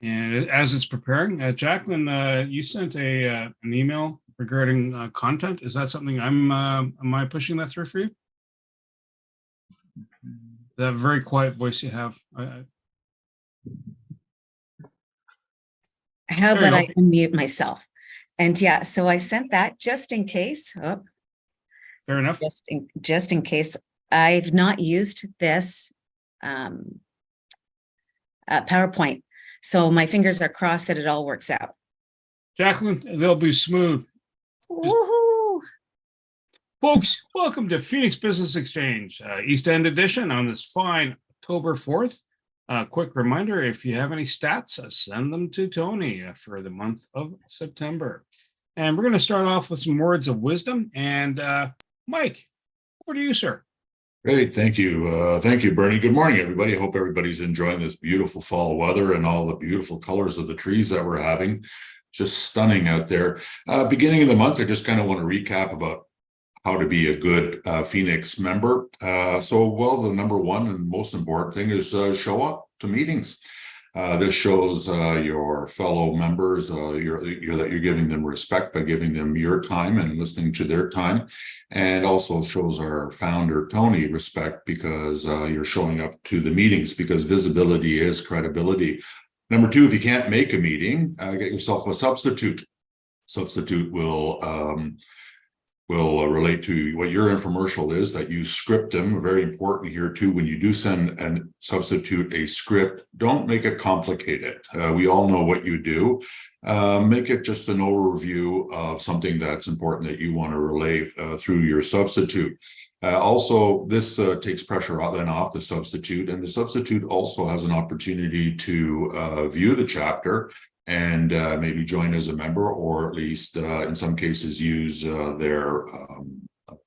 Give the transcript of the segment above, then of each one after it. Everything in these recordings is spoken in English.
And as it's preparing, Jacqueline, you sent an email regarding content. Is that something am I pushing that through for you? That very quiet voice you have. How about I unmute myself? And yeah, so I sent that just in case. Oh, fair enough. Just in case. I've not used this PowerPoint, so my fingers are crossed that it all works out. Jacqueline, they'll be smooth. Woohoo! Folks, welcome to Phoenix Business Exchange, East End edition on this fine October 4th. Quick reminder, if you have any stats, send them to Tony for the month of September. And we're going to start off with some words of wisdom. And Mike, over to you, sir. Great. Thank you. Thank you, Bernie. Good morning, everybody. I hope everybody's enjoying this beautiful fall weather and all the beautiful colors of the trees that we're having. Just stunning out there. Beginning of the month, I just kind of want to recap about how to be a good Phoenix member. Well, the number one and most important thing is show up to meetings. This shows your fellow members that you're giving them respect by giving them your time and listening to their time, and also shows our founder Tony respect because you're showing up to the meetings, because visibility is credibility. Number two, if you can't make a meeting, get yourself a substitute. Substitute will relate to what your infomercial is, that you script them. Very important here too, when you do send and substitute a script, don't make it complicated. We all know what you do. Make it just an overview of something that's important that you want to relay through your substitute. Also, this takes pressure then off the substitute, and the substitute also has an opportunity to view the chapter and maybe join as a member, or at least in some cases use their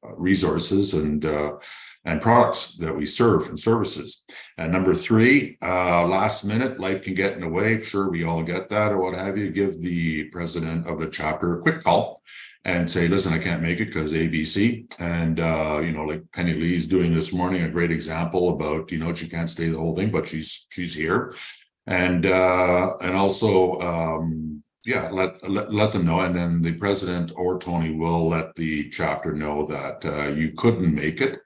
resources and products that we serve and services. And number three, last minute, life can get in the way. Sure, we all get that or what have you. Give the president of the chapter a quick call and say, listen, I can't make it because ABC. And, like Penny Lee's doing this morning, a great example about, she can't stay the whole thing, but she's here. And also, let them know, and then the president or Tony will let the chapter know that you couldn't make it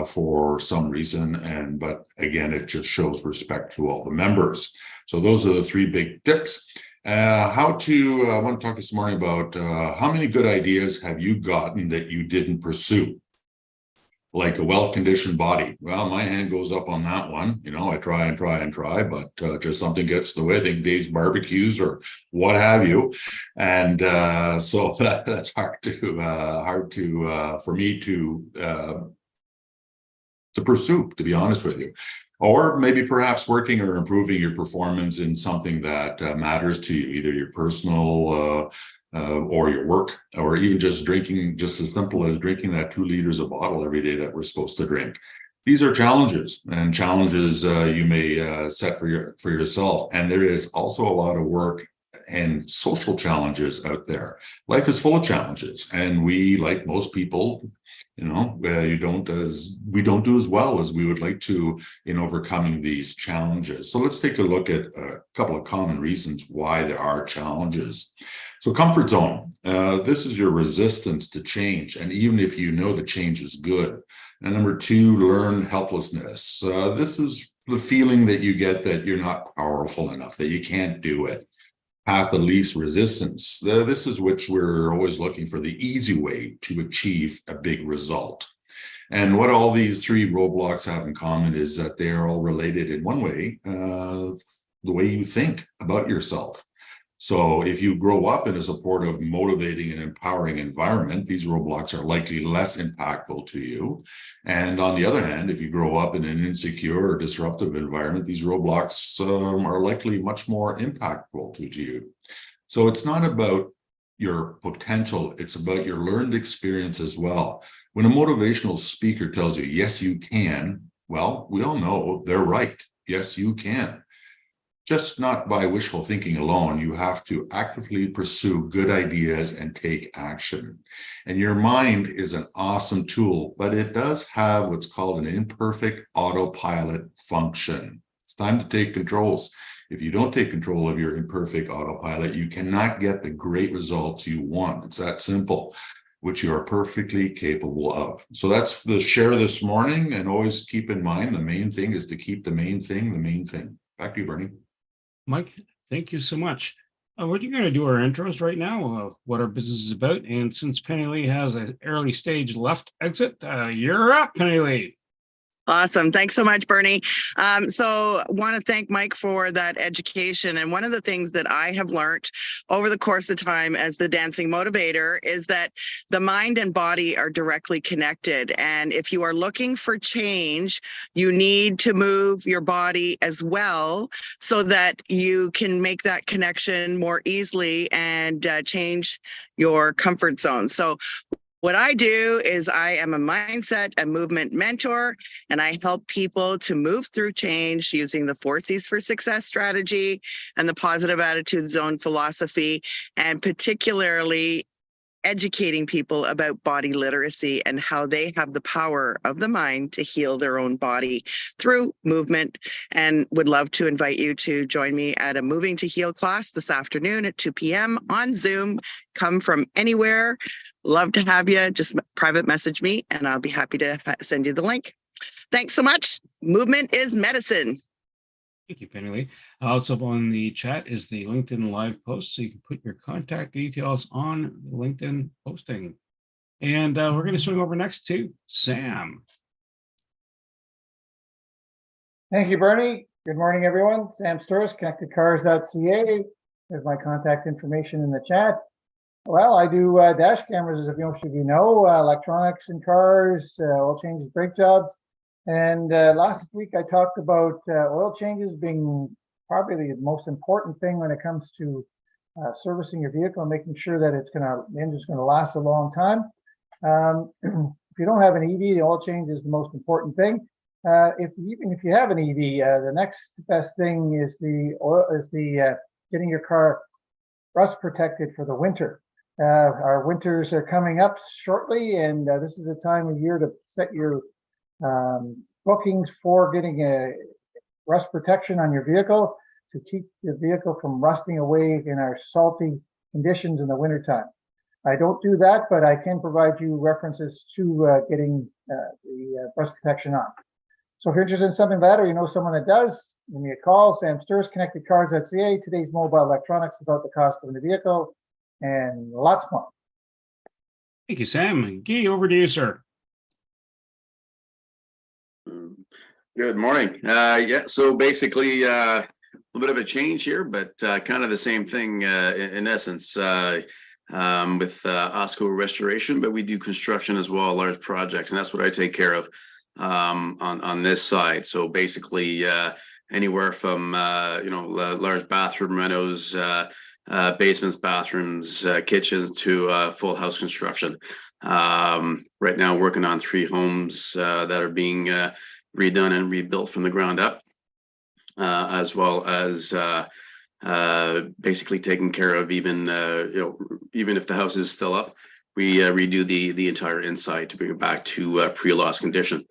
for some reason. But again, it just shows respect to all the members. So those are the three big tips. I want to talk this morning about how many good ideas have you gotten that you didn't pursue? Like a well-conditioned body. Well, my hand goes up on that one. I try and try, but just something gets in the way. I think Dave's barbecues or what have you, and so that's hard to for me to pursue, to be honest with you. Or maybe perhaps working or improving your performance in something that matters to you, either your personal or your work, or even just drinking, just as simple as drinking that 2 liters of bottle every day that we're supposed to drink. These are challenges, and challenges you may set for yourself. And there is also a lot of work and social challenges out there. Life is full of challenges, and we, like most people, we don't do as well as we would like to in overcoming these challenges. So let's take a look at a couple of common reasons why there are challenges. So comfort zone, this is your resistance to change, and even if you know the change is good. And number two, learned helplessness. This is the feeling that you get that you're not powerful enough, that you can't do it. Path of least resistance. This is which we're always looking for the easy way to achieve a big result. And what all these three roadblocks have in common is that they are all related in one way, the way you think about yourself. So if you grow up in a supportive, motivating, and empowering environment, these roadblocks are likely less impactful to you. And on the other hand, if you grow up in an insecure or disruptive environment, these roadblocks are likely much more impactful to you. So it's not about your potential, it's about your learned experience as well. When a motivational speaker tells you, yes, you can, well, we all know they're right. Yes, you can. Just not by wishful thinking alone. You have to actively pursue good ideas and take action. And your mind is an awesome tool, but it does have what's called an imperfect autopilot function. It's time to take controls. If you don't take control of your imperfect autopilot, you cannot get the great results you want. It's that simple, which you are perfectly capable of. So that's the share this morning. And always keep in mind, the main thing is to keep the main thing the main thing. Back to you, Bernie. Mike, thank you so much. We're going to do our intros right now, what our business is about. And since Penny Lee has an early stage left exit, you're up, Penny Lee. Awesome. Thanks so much, Bernie. So want to thank Mike for that education. And one of the things that I have learned over the course of time as the dancing motivator is that the mind and body are directly connected. And if you are looking for change, you need to move your body as well so that you can make that connection more easily and change your comfort zone. So what I do is I am a mindset and movement mentor, and I help people to move through change using the 4 C's for Success strategy and the positive attitude zone philosophy, and particularly educating people about body literacy and how they have the power of the mind to heal their own body through movement. And would love to invite you to join me at a Moving to Heal class this afternoon at 2 p.m. on Zoom. Come from anywhere. Love to have you. Just private message me and I'll be happy to send you the link. Thanks so much. Movement is medicine. Thank you, Penny Lee. Also on the chat is the LinkedIn live post, so you can put your contact details on the LinkedIn posting. And we're going to swing over next to Sam. Thank you, Bernie. Good morning, everyone. Sam Sturz, connectedcars.ca. There's my contact information in the chat. Well, I do dash cameras, as you know, electronics in cars, oil changes, brake jobs. And last week I talked about oil changes being probably the most important thing when it comes to servicing your vehicle and making sure that the engine's going to last a long time. If you don't have an EV, the oil change is the most important thing. Even if you have an EV, the next best thing is getting your car rust protected for the winter. Our winters are coming up shortly, and this is a time of year to set your bookings for getting a rust protection on your vehicle to keep the vehicle from rusting away in our salty conditions in the wintertime. I don't do that, but I can provide you references to getting the rust protection on. So if you're interested in something like that, or you know someone that does, give me a call. Sam Sturz, connectedcars.ca. Today's mobile electronics without the cost of the vehicle, and lots more. Thank you, Sam. Guy, over to you, sir. Good morning. Yeah, so basically a little bit of a change here, but kind of the same thing in essence with OSCO restoration, but we do construction as well, large projects, and that's what I take care of on this side. So basically anywhere from large bathroom renos, basements, bathrooms, kitchens to full house construction. Right now working on 3 homes that are being redone and rebuilt from the ground up, as well as basically taking care of even if the house is still up, we redo the entire inside to bring it back to pre-loss condition.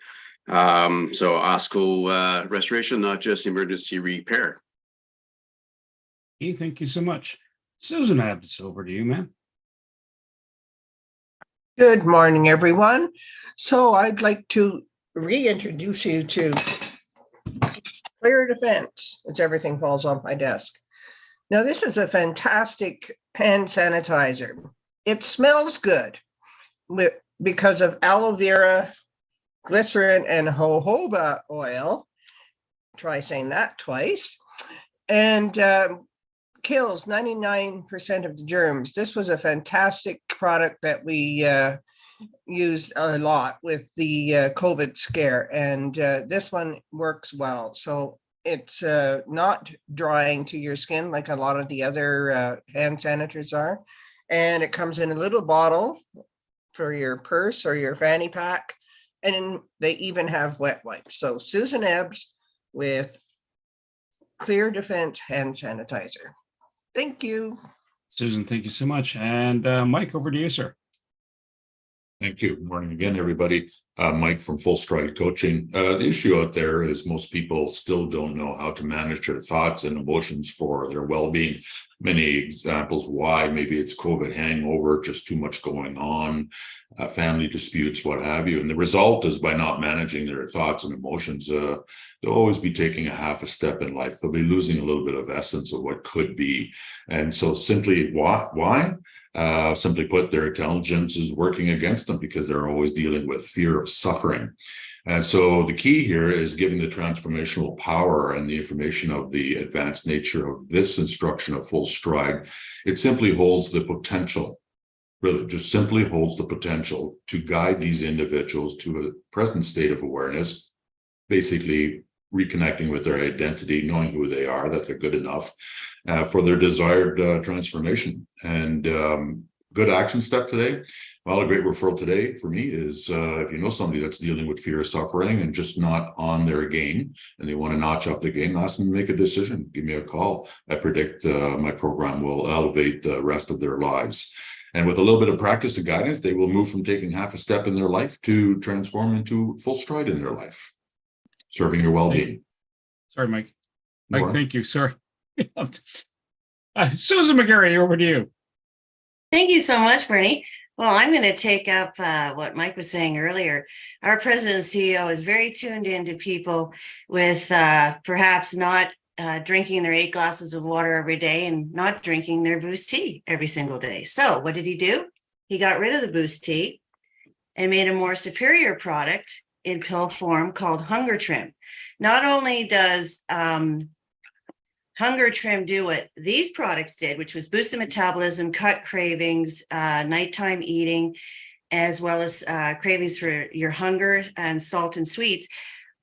So OSCO restoration, not just emergency repair. Guy, thank you so much. Susan, it's over to you, man. Good morning, everyone. So I'd like to reintroduce you to Clear Defense, as everything falls off my desk. Now, this is a fantastic hand sanitizer. It smells good because of aloe vera, glycerin, and jojoba oil. Try saying that twice. And kills 99% of the germs. This was a fantastic product that we used a lot with the COVID scare, and this one works well. So it's not drying to your skin like a lot of the other hand sanitizers are. And it comes in a little bottle for your purse or your fanny pack. And they even have wet wipes. So Susan Ebbs with Clear Defense hand sanitizer. Thank you. Susan, thank you so much. And Mike, over to you, sir. Thank you. Good morning again, everybody. Mike from Full Stride Coaching. The issue out there is most people still don't know how to manage their thoughts and emotions for their well-being. Many examples why. Maybe it's COVID hangover, just too much going on, family disputes, what have you. And the result is by not managing their thoughts and emotions, they'll always be taking a half a step in life. They'll be losing a little bit of essence of what could be. And so simply why? Simply put, their intelligence is working against them because they're always dealing with fear of suffering. And so the key here is giving the transformational power and the information of the advanced nature of this instruction of Full Stride. It simply holds the potential, really just simply holds the potential to guide these individuals to a present state of awareness, basically reconnecting with their identity, knowing who they are, that they're good enough for their desired transformation. And good action step today. Well, a great referral today for me is if you know somebody that's dealing with fear of suffering and just not on their game and they want to notch up the game, ask them to make a decision. Give me a call. I predict my program will elevate the rest of their lives. And with a little bit of practice and guidance, they will move from taking half a step in their life to transform into full stride in their life, serving your well-being. Sorry, Mike. More. Mike, thank you. Sorry. Susan McGarry, over to you. Thank you so much, Bernie. Well, I'm going to take up what Mike was saying earlier. Our president and CEO is very tuned into people with perhaps not drinking their 8 glasses of water every day and not drinking their Boost tea every single day. So what did he do? He got rid of the Boost tea and made a more superior product in pill form called Hunger Trim. Not only does Hunger Trim do what these products did, which was boost the metabolism, cut cravings, nighttime eating, as well as cravings for your hunger and salt and sweets.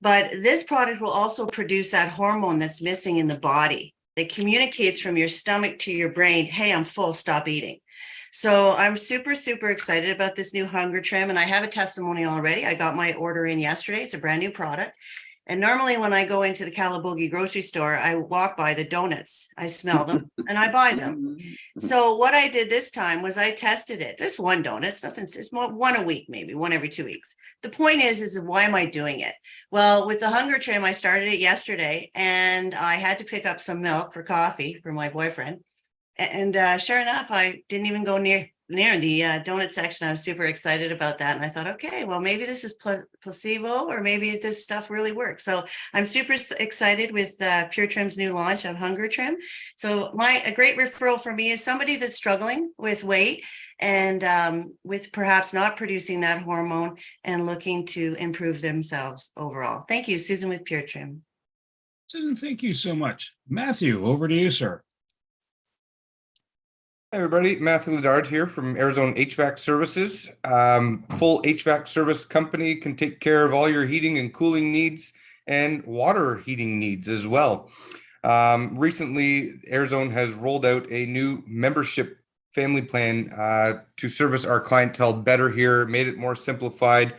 But this product will also produce that hormone that's missing in the body that communicates from your stomach to your brain, hey, I'm full, stop eating. So I'm super, super excited about this new Hunger Trim. And I have a testimonial already. I got my order in yesterday. It's a brand new product. And normally when I go into the Calabogie grocery store, I walk by the donuts, I smell them and I buy them. So what I did this time was I tested it. Just one donut, it's nothing, it's more one a week, maybe one every 2 weeks. The point is why am I doing it? Well, with the Hunger Trim, I started it yesterday and I had to pick up some milk for coffee for my boyfriend. And sure enough, I didn't even go near the donut section. I was super excited about that. And I thought, okay, well, maybe this is placebo or maybe this stuff really works. So I'm super excited with Pure Trim's new launch of Hunger Trim. So a great referral for me is somebody that's struggling with weight and with perhaps not producing that hormone and looking to improve themselves overall. Thank you, Susan with Pure Trim. Susan, thank you so much. Matthew, over to you, sir. Hi everybody, Matthew Ledard here from Arizona HVAC Services. Full HVAC service company, can take care of all your heating and cooling needs and water heating needs as well. Recently, Arizona has rolled out a new membership family plan to service our clientele better here, made it more simplified.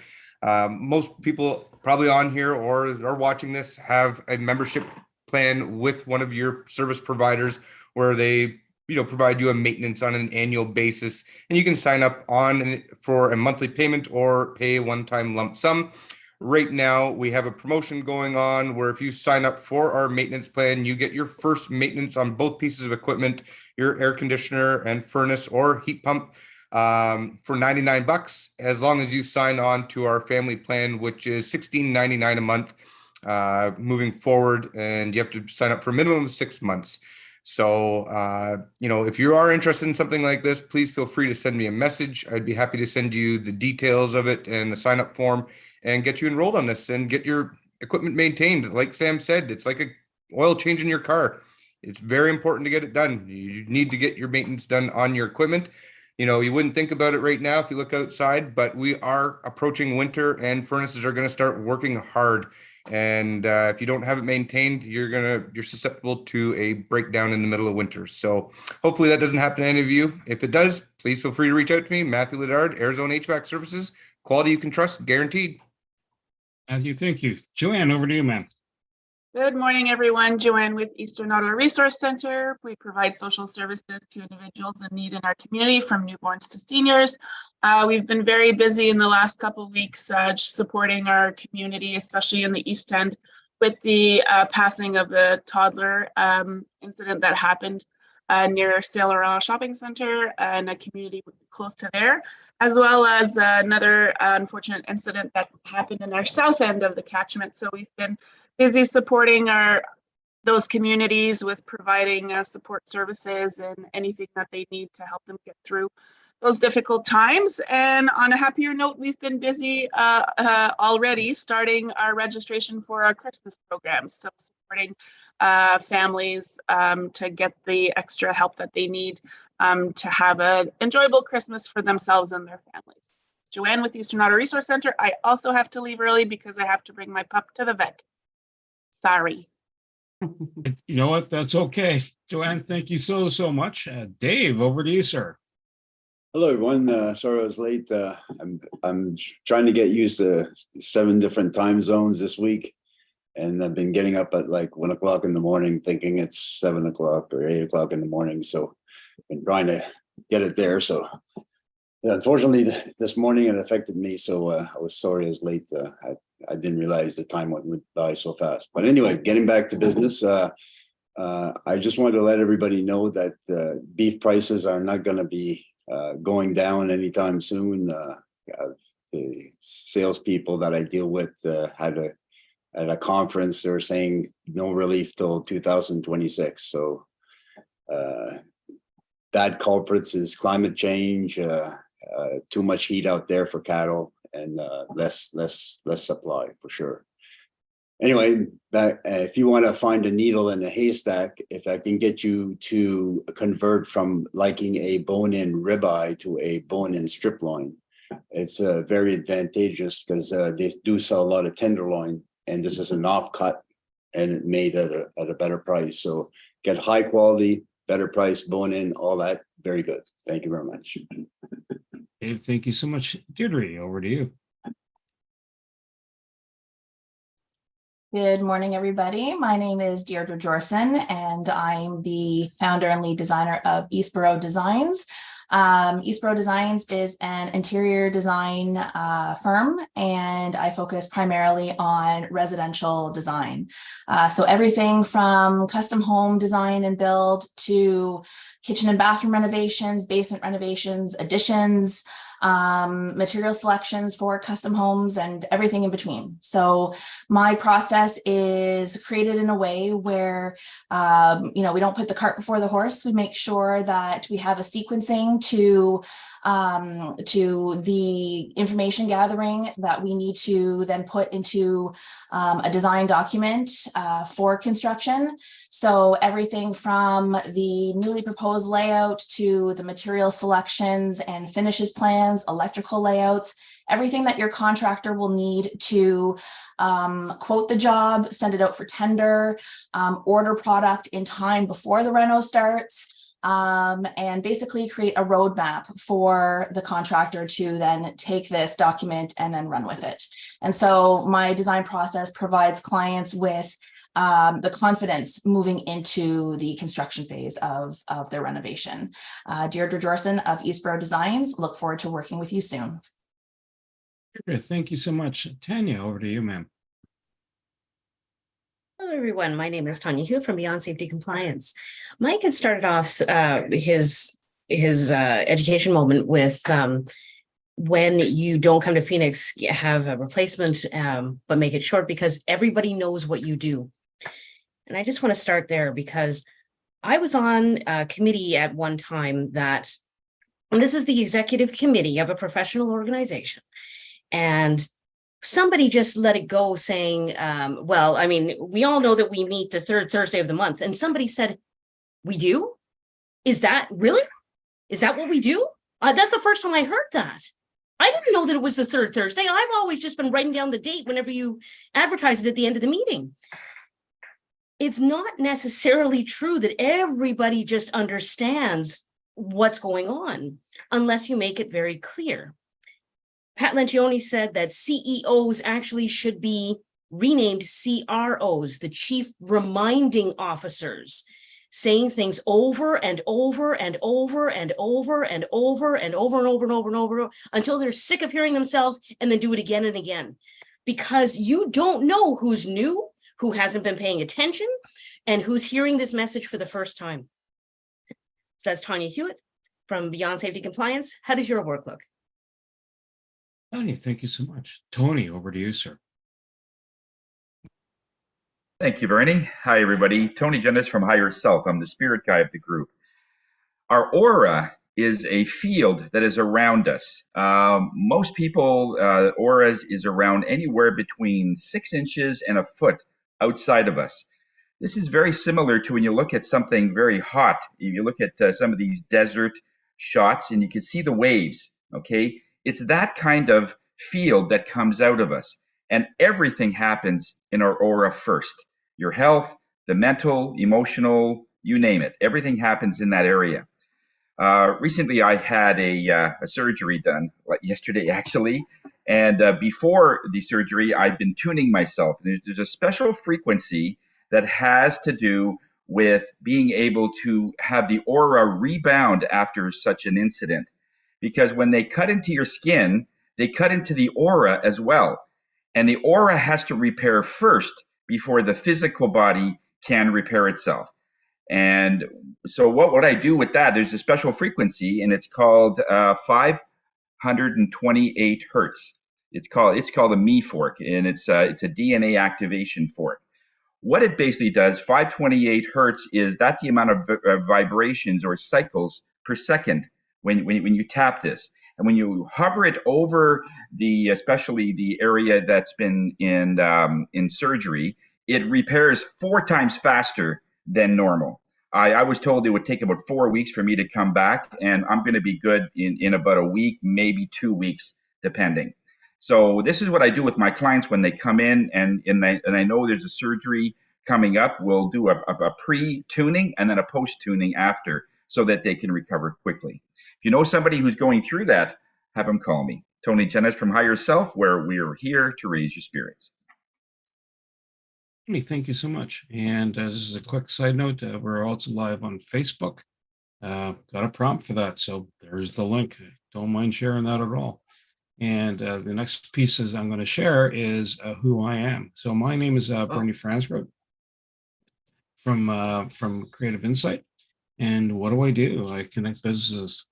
Most people probably on here or are watching this have a membership plan with one of your service providers where they provide you a maintenance on an annual basis, and you can sign up for a monthly payment or pay a one-time lump sum. Right now, we have a promotion going on where if you sign up for our maintenance plan, you get your first maintenance on both pieces of equipment, your air conditioner and furnace or heat pump for $99, as long as you sign on to our family plan, which is $16.99 a month moving forward, and you have to sign up for a minimum of 6 months. So, if you are interested in something like this, please feel free to send me a message. I'd be happy to send you the details of it and the sign up form and get you enrolled on this and get your equipment maintained. Like Sam said, it's like a oil change in your car. It's very important to get it done. You need to get your maintenance done on your equipment. You wouldn't think about it right now if you look outside, but we are approaching winter and furnaces are going to start working hard. And if you don't have it maintained, you're susceptible to a breakdown in the middle of winter. So hopefully that doesn't happen to any of you. If it does, please feel free to reach out to me, Matthew Ledard, Arizona HVAC Services. Quality you can trust, guaranteed. Matthew, thank you. Joanne, over to you, ma'am. Good morning, everyone. Joanne with Eastern Ottawa Resource Center. We provide social services to individuals in need in our community, from newborns to seniors. We've been very busy in the last couple of weeks just supporting our community, especially in the East End, with the passing of the toddler incident that happened near Saint Laurent Shopping Center and a community close to there, as well as another unfortunate incident that happened in our south end of the catchment. So we've been busy supporting those communities with providing support services and anything that they need to help them get through those difficult times. And on a happier note, we've been busy already starting our registration for our Christmas programs, so supporting families to get the extra help that they need to have an enjoyable Christmas for themselves and their families. Joanne with the Eastern Ottawa Resource Center. I also have to leave early because I have to bring my pup to the vet. Sorry. You know what? That's okay. Joanne, thank you so much. Dave, over to you, sir. Hello, everyone. Sorry I was late. I'm trying to get used to 7 different time zones this week, and I've been getting up at like 1 o'clock in the morning, thinking it's 7 o'clock or 8 o'clock in the morning. So I've been trying to get it there. So unfortunately, this morning it affected me. So I was sorry I was late. I didn't realize the time went by so fast. But anyway, getting back to business, I just wanted to let everybody know that beef prices are not going to be going down anytime soon. The salespeople that I deal with at a conference, they're saying no relief till 2026. So bad culprits is climate change, too much heat out there for cattle, and less supply for sure. Anyway, if you want to find a needle in a haystack, if I can get you to convert from liking a bone-in ribeye to a bone-in strip loin, it's very advantageous because they do sell a lot of tenderloin, and this is an offcut and made at a better price. So get high quality, better price, bone-in, all that. Very good. Thank you very much. Dave, thank you so much. Deirdre, over to you. Good morning, everybody. My name is Deirdre Jorson, and I'm the founder and lead designer of Eastborough Designs. Eastborough Designs is an interior design firm, and I focus primarily on residential design. So everything from custom home design and build to kitchen and bathroom renovations, basement renovations, additions, material selections for custom homes, and everything in between. So my process is created in a way where, we don't put the cart before the horse. We make sure that we have a sequencing to the information gathering that we need to then put into a design document for construction. So everything from the newly proposed layout to the material selections and finishes plans, electrical layouts, everything that your contractor will need to quote the job, send it out for tender, order product in time before the reno starts, and basically create a roadmap for the contractor to then take this document and then run with it. And so my design process provides clients with the confidence moving into the construction phase of their renovation. Deirdre Jorson of Eastborough Designs, look forward to working with you soon. Thank you so much. Tanya, over to you, ma'am. Hello, everyone. My name is Tanya Hu from Beyond Safety Compliance. Mike had started off his education moment with when you don't come to Phoenix, have a replacement, but make it short because everybody knows what you do. And I just want to start there because I was on a committee at one time and this is the executive committee of a professional organization. And somebody just let it go saying, we all know that we meet the third Thursday of the month. And somebody said, we do? Is that really? Is that what we do? That's the first time I heard that. I didn't know that it was the third Thursday. I've always just been writing down the date whenever you advertise it at the end of the meeting. It's not necessarily true that everybody just understands what's going on unless you make it very clear. Pat Lencioni said that CEOs actually should be renamed CROs, the chief reminding officers, saying things over and over and over and over and over and over and over and over and over until they're sick of hearing themselves, and then do it again and again. Because you don't know who's new, who hasn't been paying attention, and who's hearing this message for the first time. So that's Tanya Hewitt from Beyond Safety Compliance. How does your work look? Tony, thank you so much. Tony, over to you, sir. Thank you, Bernie. Hi, everybody. Tony Jennis from Higher Self. I'm the spirit guy of the group. Our aura is a field that is around us. Most people, auras is around anywhere between 6 inches and a foot outside of us. This is very similar to when you look at something very hot. If you look at some of these desert shots and you can see the waves, okay? It's that kind of field that comes out of us. And everything happens in our aura first. Your health, the mental, emotional, you name it. Everything happens in that area. Recently, I had a surgery done, like yesterday actually, and before the surgery, I've been tuning myself. There's a special frequency that has to do with being able to have the aura rebound after such an incident. Because when they cut into your skin, they cut into the aura as well. And the aura has to repair first before the physical body can repair itself. And so what I do with that, there's a special frequency, and it's called 528 hertz. It's called a me fork, and it's a DNA activation fork. What it basically does, 528 hertz, is that's the amount of vibrations or cycles per second when you tap this. And when you hover it over especially the area that's been in surgery, it repairs 4 times faster than normal. I was told it would take about 4 weeks for me to come back, and I'm going to be good in about a week, maybe 2 weeks, depending. So this is what I do with my clients when they come in, and I know there's a surgery coming up. We'll do a pre-tuning and then a post-tuning after, so that they can recover quickly. If you know somebody who's going through that, have them call me. Tony Jennis from Higher Self, where we're here to raise your spirits. Thank you so much. And this is a quick side note. We're also live on Facebook. Got a prompt for that. So there's the link. Don't mind sharing that at all. And the next pieces I'm going to share is who I am. So my name is Bernie Fransbrot from Creative Insight. And what do? I connect businesses.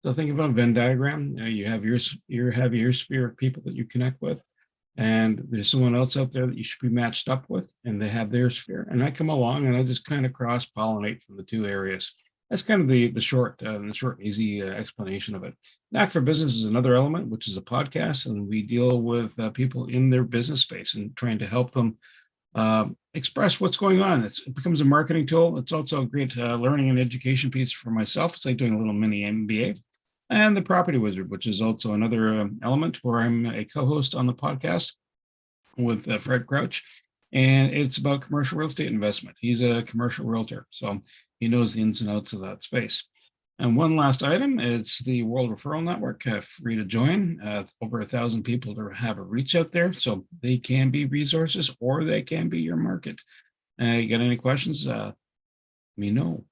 So think about a Venn diagram. You have your sphere of people that you connect with. And there's someone else out there that you should be matched up with, and they have their sphere. And I come along and I just kind of cross-pollinate from the two areas. That's kind of the short and easy explanation of it. Knack for Business is another element, which is a podcast, and we deal with people in their business space and trying to help them express what's going on. It becomes a marketing tool. It's also a great learning and education piece for myself. It's like doing a little mini MBA. And the Property Wizard, which is also another element where I'm a co-host on the podcast with Fred Crouch. And it's about commercial real estate investment. He's a commercial realtor, so he knows the ins and outs of that space. And one last item, it's the World Referral Network, free to join. Over 1,000 people to have a reach out there, so they can be resources or they can be your market. You got any questions? Let me know.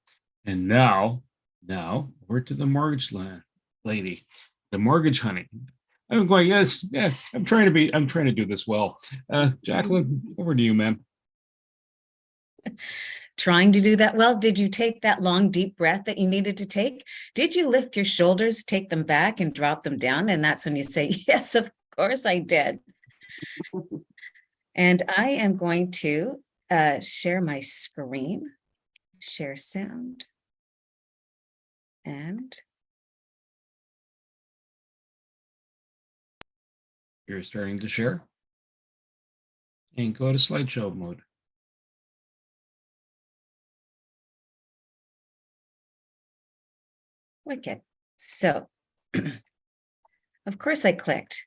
And now over to the mortgage lady, the mortgage honey. I'm going, yes, yeah, I'm trying to do this well. Jacqueline, over to you, ma'am. Trying to do that well. Did you take that long, deep breath that you needed to take? Did you lift your shoulders, take them back and drop them down? And that's when you say, yes, of course I did. And I am going to share my screen, share sound, and you're starting to share. And go to slideshow mode. Wicked. So, of course I clicked.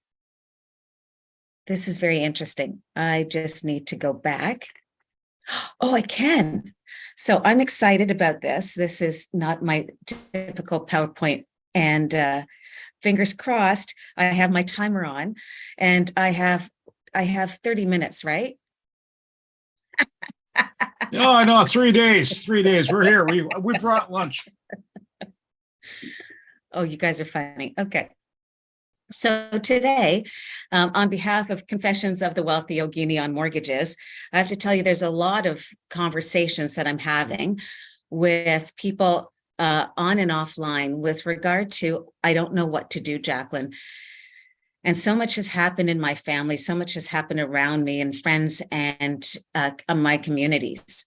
This is very interesting. I just need to go back. Oh, I can. So I'm excited about this. This is not my typical PowerPoint. And fingers crossed, I have my timer on, and I I have 30 minutes, right? No, no, 3 days, 3 days. We're here. We brought lunch. Oh, you guys are funny. Okay. So today, on behalf of Confessions of the Wealthy Yogini on Mortgages, I have to tell you there's a lot of conversations that I'm having with people on and offline with regard to, I don't know what to do, Jacqueline. And so much has happened in my family, so much has happened around me and friends and my communities.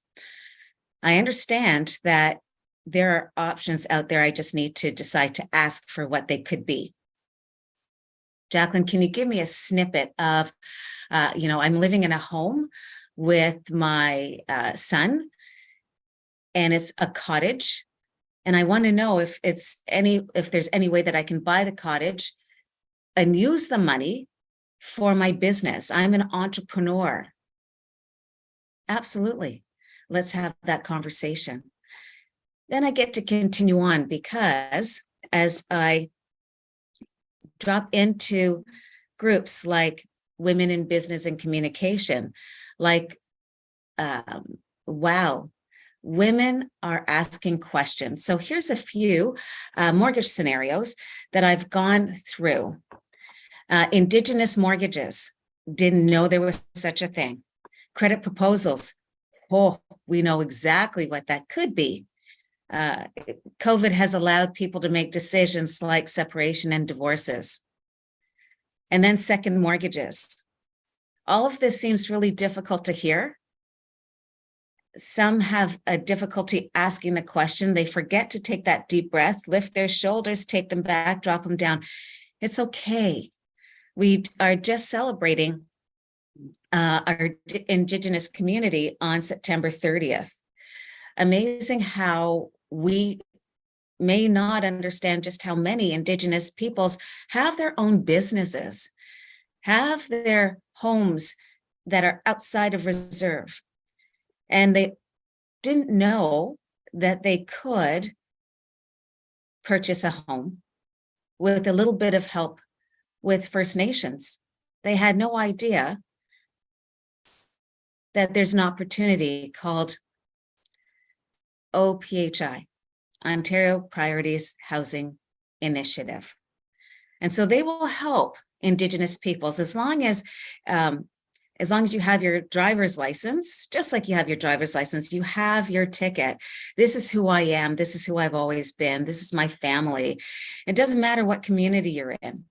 I understand that there are options out there. I just need to decide to ask for what they could be. Jacqueline, can you give me a snippet of, I'm living in a home with my son, and it's a cottage. And I want to know if there's any way that I can buy the cottage and use the money for my business. I'm an entrepreneur. Absolutely. Let's have that conversation. Then I get to continue on, because as I drop into groups like Women in Business and Communication, like, wow, women are asking questions. So here's a few mortgage scenarios that I've gone through. Indigenous mortgages, didn't know there was such a thing. Credit proposals, oh, we know exactly what that could be. COVID has allowed people to make decisions like separation and divorces. And then second mortgages. All of this seems really difficult to hear. Some have a difficulty asking the question. They forget to take that deep breath, lift their shoulders, take them back, drop them down. It's okay. We are just celebrating our Indigenous community on September 30th. Amazing how we may not understand just how many Indigenous peoples have their own businesses, have their homes that are outside of reserve. And they didn't know that they could purchase a home with a little bit of help with First Nations. They had no idea that there's an opportunity called OPHI, Ontario Priorities Housing Initiative. And so they will help Indigenous peoples as long as you have your driver's license. Just like you have your driver's license, you have your ticket. This is who I am. This is who I've always been. This is my family. It doesn't matter what community you're in.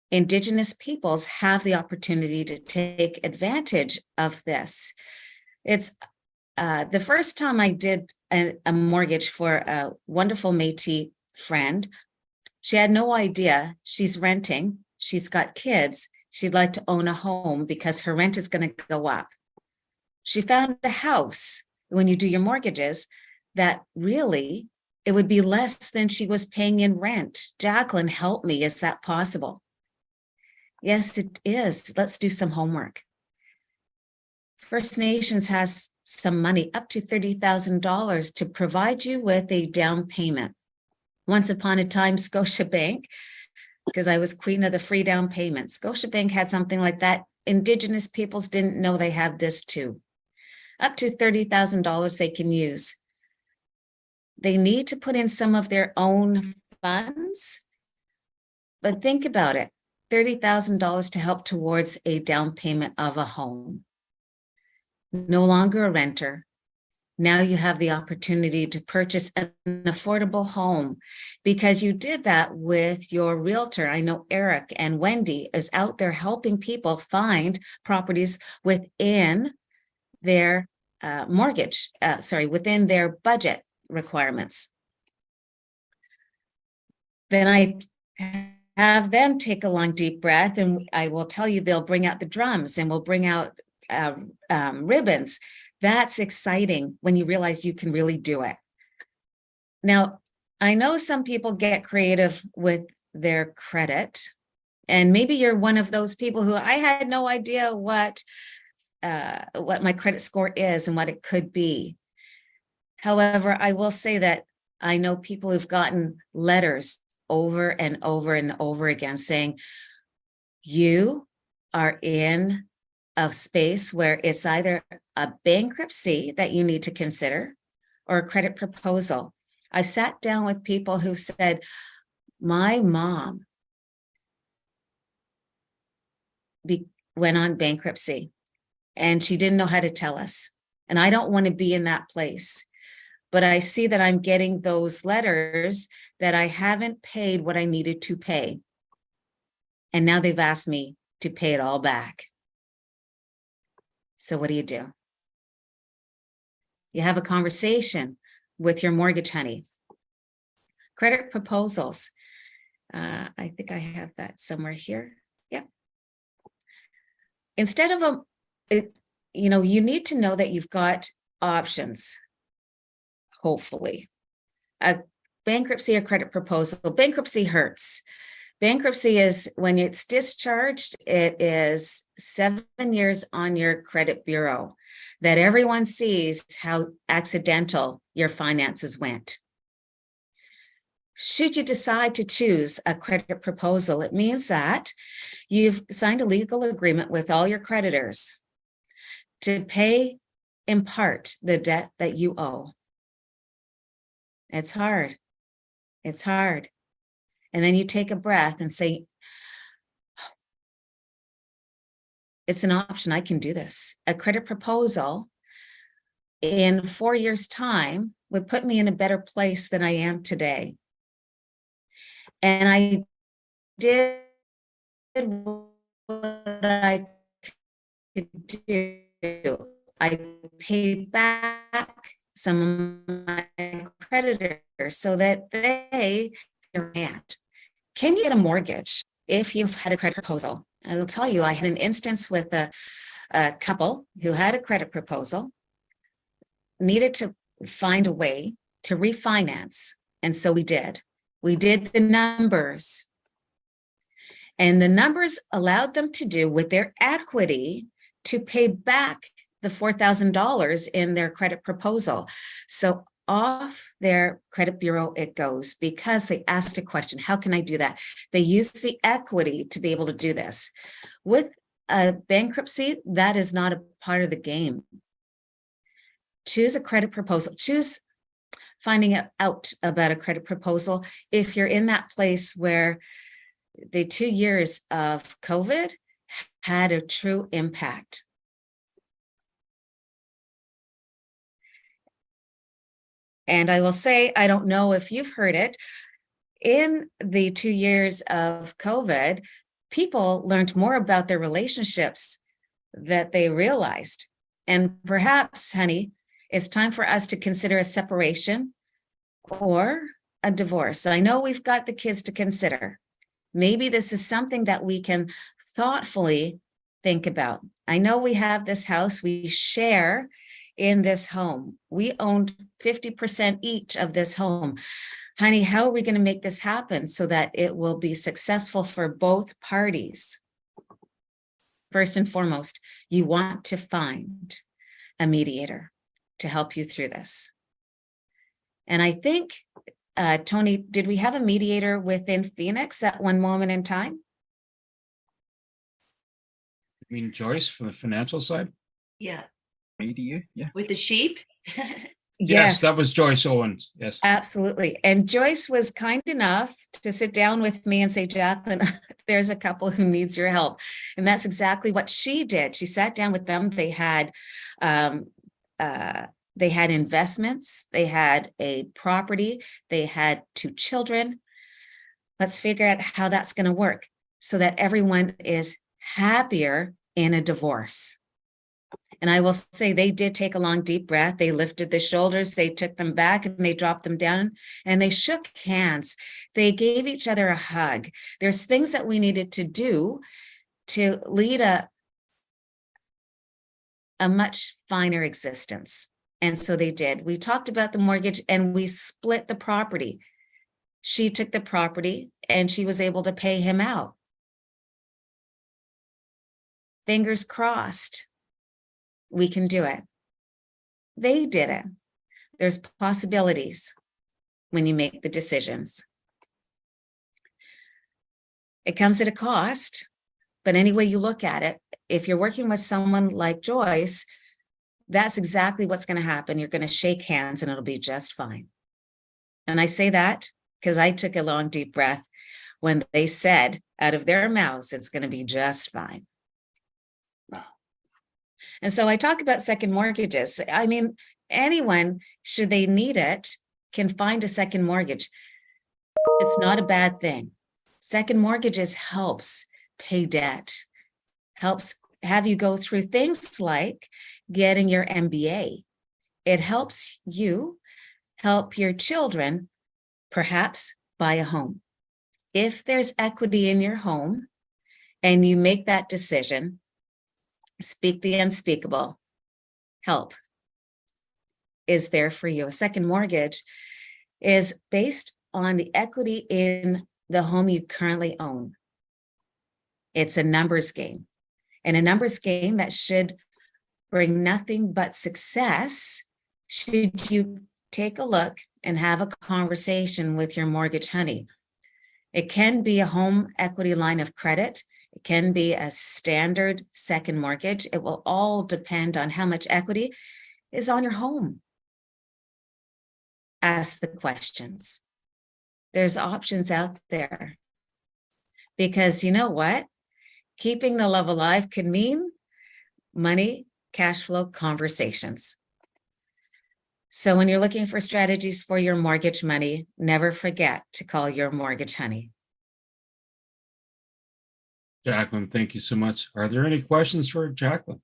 Indigenous peoples have the opportunity to take advantage of this. It's the first time I did a mortgage for a wonderful Métis friend. She had no idea she's renting. She's got kids. She'd like to own a home because her rent is going to go up. She found a house when you do your mortgages that really it would be less than she was paying in rent. Jacqueline, help me. Is that possible? Yes, it is. Let's do some homework. First Nations has some money, up to $30,000, to provide you with a down payment. Once upon a time, Scotiabank, because I was queen of the free down payment, Scotiabank had something like that. Indigenous peoples didn't know they have this too. Up to $30,000 they can use. They need to put in some of their own funds, but think about it. $30,000 to help towards a down payment of a home. No longer a renter. Now you have the opportunity to purchase an affordable home because you did that with your realtor. I know Eric and Wendy is out there helping people find properties within their within their budget requirements. Then I have them take a long, deep breath, and I will tell you they'll bring out the drums and we'll bring out ribbons. That's exciting when you realize you can really do it. Now, I know some people get creative with their credit, and maybe you're one of those people who I had no idea what my credit score is and what it could be. However, I will say that I know people who've gotten letters over and over and over again saying, you are in a space where it's either a bankruptcy that you need to consider or a credit proposal. I sat down with people who said, my mom went on bankruptcy and she didn't know how to tell us. And I don't want to be in that place. But I see that I'm getting those letters that I haven't paid what I needed to pay. And now they've asked me to pay it all back. So what do? You have a conversation with your mortgage honey. Credit proposals. I think I have that somewhere here. Yep. Instead of you need to know that you've got options. Hopefully, a bankruptcy or credit proposal. Bankruptcy hurts. Bankruptcy is when it's discharged, it is 7 years on your credit bureau that everyone sees how accidental your finances went. Should you decide to choose a credit proposal, it means that you've signed a legal agreement with all your creditors to pay in part the debt that you owe. It's hard. It's hard. And then you take a breath and say, it's an option. I can do this. A credit proposal in 4 years' time would put me in a better place than I am today. And I did what I could do. I paid back some of my creditors so that they can't. Can you get a mortgage if you've had a credit proposal? I will tell you, I had an instance with a couple who had a credit proposal, needed to find a way to refinance. And so we did. We did the numbers. And the numbers allowed them to do with their equity to pay back the $4,000 in their credit proposal. So off their credit bureau it goes because they asked a question, how can I do that? They used the equity to be able to do this. With a bankruptcy, that is not a part of the game. Choose a credit proposal. Choose finding out about a credit proposal if you're in that place where the 2 years of COVID had a true impact. And I will say, I don't know if you've heard it, in the 2 years of COVID, people learned more about their relationships that they realized. And perhaps, honey, it's time for us to consider a separation or a divorce. I know we've got the kids to consider. Maybe this is something that we can thoughtfully think about. I know we have this house, we share in this home. We owned 50% each of this home. Honey, how are we going to make this happen so that it will be successful for both parties? First and foremost, you want to find a mediator to help you through this. And I think, Tony, did we have a mediator within Phoenix at one moment in time? You mean Joyce from the financial side? Yeah. Media, yeah. With the sheep? Yes, that was Joyce Owens. Yes. Absolutely. And Joyce was kind enough to sit down with me and say, Jacqueline, there's a couple who needs your help. And that's exactly what she did. She sat down with them. They had investments. They had a property. They had 2 children. Let's figure out how that's going to work so that everyone is happier in a divorce. And I will say they did take a long, deep breath. They lifted the shoulders, they took them back and they dropped them down and they shook hands. They gave each other a hug. There's things that we needed to do to lead a much finer existence. And so they did. We talked about the mortgage and we split the property. She took the property and she was able to pay him out. Fingers crossed. We can do it. They did it. There's possibilities when you make the decisions. It comes at a cost, But any way you look at it, if you're working with someone like Joyce, that's exactly what's going to happen. You're going to shake hands and it'll be just fine. And I say that because I took a long, deep breath when they said out of their mouths, it's going to be just fine. And so I talk about second mortgages. I mean, anyone, should they need it, can find a second mortgage. It's not a bad thing. Second mortgages helps pay debt, helps have you go through things like getting your MBA. It helps you help your children perhaps buy a home. If there's equity in your home and you make that decision, speak the unspeakable, help is there for you. A second mortgage is based on the equity in the home you currently own. It's a numbers game, and a numbers game that should bring nothing but success should you take a look and have a conversation with your mortgage honey. It can be a home equity line of credit. It can be a standard second mortgage. It will all depend on how much equity is on your home. Ask the questions. There's options out there. Because you know what? Keeping the love alive could mean money, cash flow conversations. So when you're looking for strategies for your mortgage money, never forget to call your mortgage honey. Jacqueline, thank you so much. Are there any questions for Jacqueline?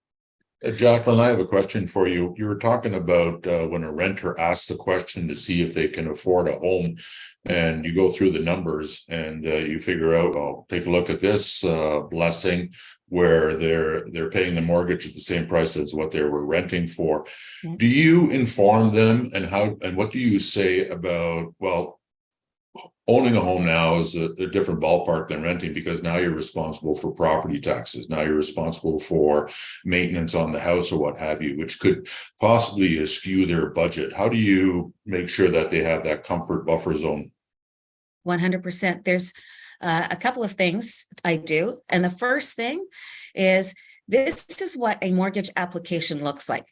Jacqueline, I have a question for you. You were talking about when a renter asks the question to see if they can afford a home, and you go through the numbers and you figure out, oh, take a look at this blessing where they're paying the mortgage at the same price as what they were renting for. Yeah. Do you inform them, and what do you say about, well, owning a home now is a different ballpark than renting, because now you're responsible for property taxes. Now you're responsible for maintenance on the house or what have you, which could possibly skew their budget. How do you make sure that they have that comfort buffer zone? 100%. There's a couple of things I do. And the first thing is, this is what a mortgage application looks like.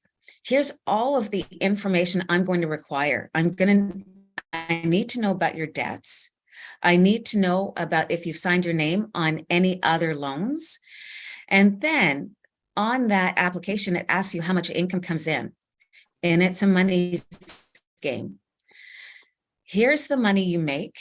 Here's all of the information I'm going to require. I need to know about your debts. I need to know about if you've signed your name on any other loans. And then on that application, it asks you how much income comes in. And it's a money game. Here's the money you make.